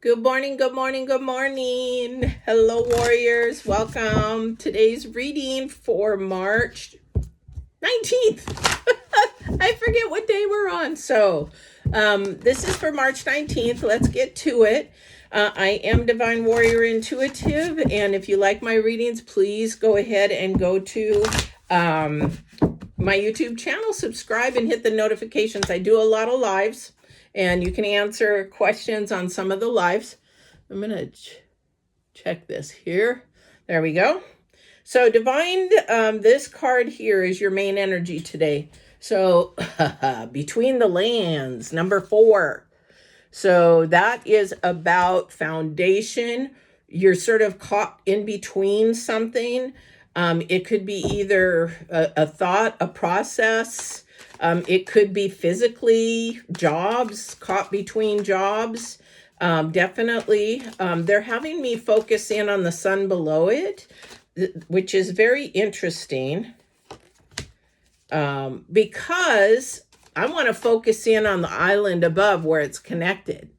Good morning, good morning, good morning. Hello, warriors. Welcome. Today's reading for March 19th. I forget what day we're on. So, this is for March 19th. Let's get to it. I am Divine Warrior Intuitive. And if you like my readings, please go ahead and go to my YouTube channel, subscribe, and hit the notifications. I do a lot of lives, and you can answer questions on some of the lives. I'm going to check this here. There we go. So Divine, this card here is your main energy today. So Between the Lands, number 4. So that is about foundation. You're sort of caught in between something. It could be either a thought, a process. It could be physically jobs, caught between jobs. Definitely. They're having me focus in on the sun below it, which is very interesting because I want to focus in on the island above where it's connected.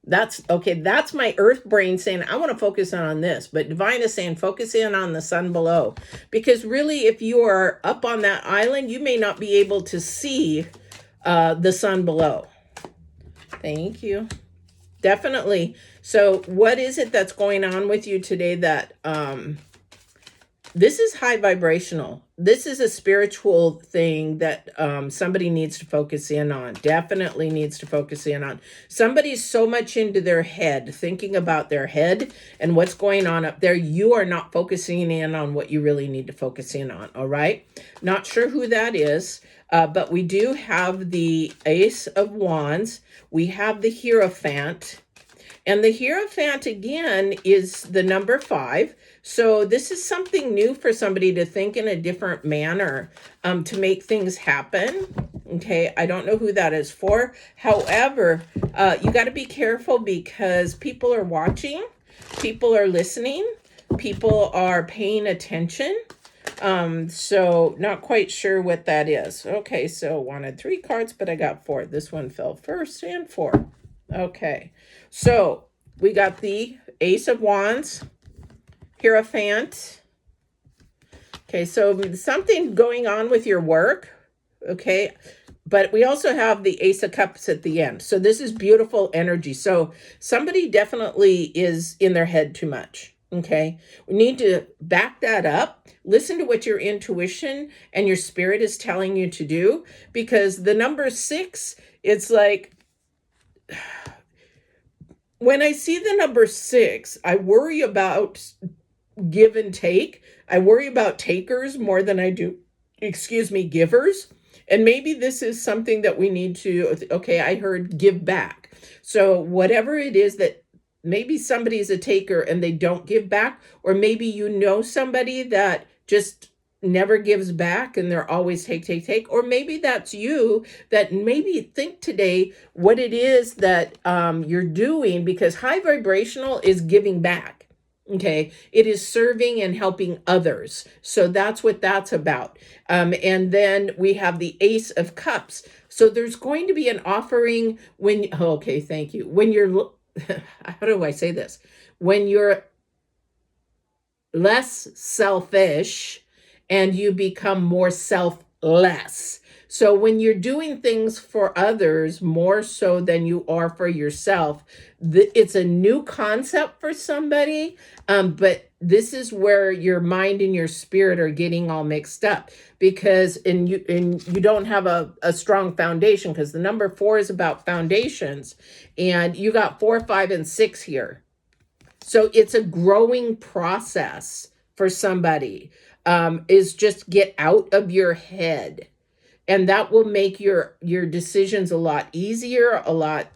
That's okay. That's my earth brain saying, I want to focus on this. But Divine is saying, focus in on the sun below. Because really, if you are up on that island, you may not be able to see the sun below. Thank you. Definitely. So what is it that's going on with you today that this is high vibrational? This is a spiritual thing that somebody needs to focus in on. Definitely needs to focus in on. Somebody's so much into their head, thinking about their head and what's going on up there. You are not focusing in on what you really need to focus in on. All right. Not sure who that is, but we do have the Ace of Wands. We have the Hierophant. And the Hierophant, again, is the number 5. So this is something new for somebody to think in a different manner to make things happen. Okay, I don't know who that is for. However, you got to be careful because people are watching, people are listening, people are paying attention. So not quite sure what that is. Okay, so wanted 3 cards, but I got 4. This one fell first and 4. Okay, so we got the Ace of Wands, Hierophant. Okay, so something going on with your work. Okay, but we also have the Ace of Cups at the end. So this is beautiful energy. So somebody definitely is in their head too much. Okay, we need to back that up. Listen to what your intuition and your spirit is telling you to do, because the number 6, it's like, when I see the number 6, I worry about give and take. I worry about takers more than I do, givers. And maybe this is something that we need to, okay, I heard give back. So whatever it is that maybe somebody's a taker and they don't give back, or maybe you know somebody that just never gives back and they're always take, or maybe that's you, that maybe think today what it is that you're doing, because high vibrational is giving back. Okay, it is serving and helping others. So that's what that's about. And then we have the Ace of Cups. So there's going to be an offering when, okay, thank you. When you're, how do I say this? When you're less selfish and you become more selfless. So when you're doing things for others more so than you are for yourself, it's a new concept for somebody, but this is where your mind and your spirit are getting all mixed up, because you don't have a strong foundation, because the number 4 is about foundations, and you got 4, 5, and 6 here. So it's a growing process for somebody. Is just get out of your head, and that will make your decisions a lot easier, a lot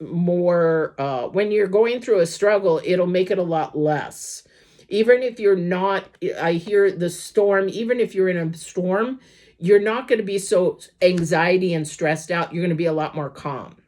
more. When you're going through a struggle, it'll make it a lot less. Even if you're not, I hear the storm, even if you're in a storm, you're not going to be so anxiety and stressed out. You're going to be a lot more calm.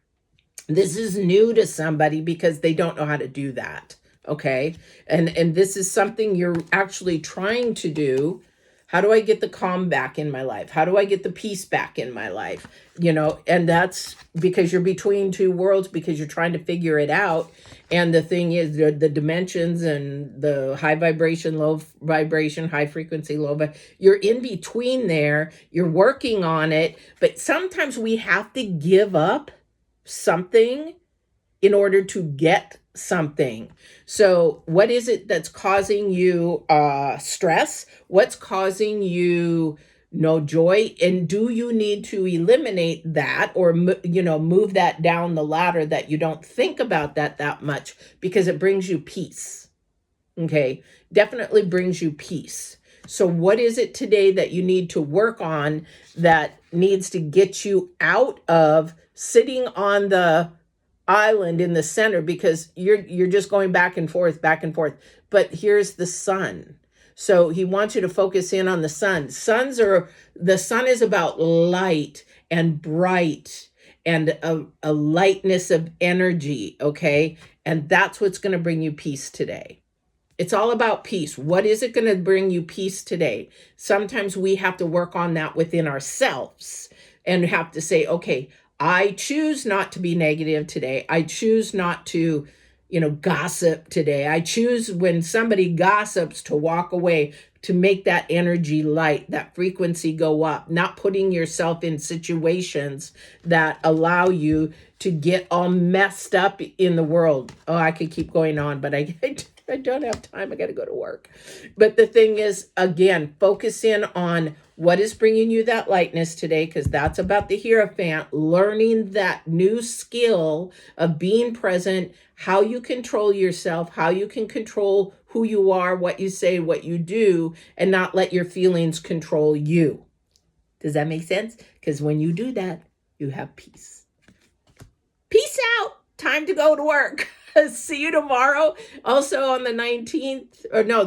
This is new to somebody because they don't know how to do that. Okay. And this is something you're actually trying to do. How do I get the calm back in my life? How do I get the peace back in my life? And that's because you're between two worlds, because you're trying to figure it out. And the thing is, the dimensions and the high vibration, low vibration, high frequency, you're in between there. You're working on it. But sometimes we have to give up something in order to get something. So what is it that's causing you stress? What's causing you no joy? And do you need to eliminate that, or move that down the ladder, that you don't think about that much, because it brings you peace? Okay, definitely brings you peace. So what is it today that you need to work on, that needs to get you out of sitting on the island in the center, because you're just going back and forth, back and forth? But here's the sun. So he wants you to focus in on the sun. The sun is about light and bright, and a lightness of energy. Okay, and that's what's going to bring you peace today. It's all about peace. What is it going to bring you peace today? Sometimes we have to work on that within ourselves, and have to say, okay, I choose not to be negative today. I choose not to, gossip today. I choose, when somebody gossips, to walk away, to make that energy light, that frequency go up, not putting yourself in situations that allow you to get all messed up in the world. Oh, I could keep going on, but I don't have time. I got to go to work. But the thing is, again, focus in on what is bringing you that lightness today, because that's about the Hierophant, learning that new skill of being present, how you control yourself, how you can control who you are, what you say, what you do, and not let your feelings control you. Does that make sense? Because when you do that, you have peace. Peace out. Time to go to work. See you tomorrow. Also on the 19th, or no,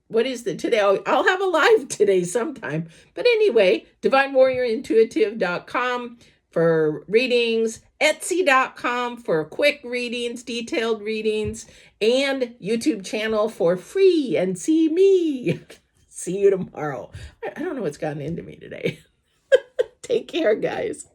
what is the today? I'll have a live today sometime. But anyway, divinewarriorintuitive.com for readings, Etsy.com for quick readings, detailed readings, and YouTube channel for free, and see me. See you tomorrow. I don't know what's gotten into me today. Take care, guys.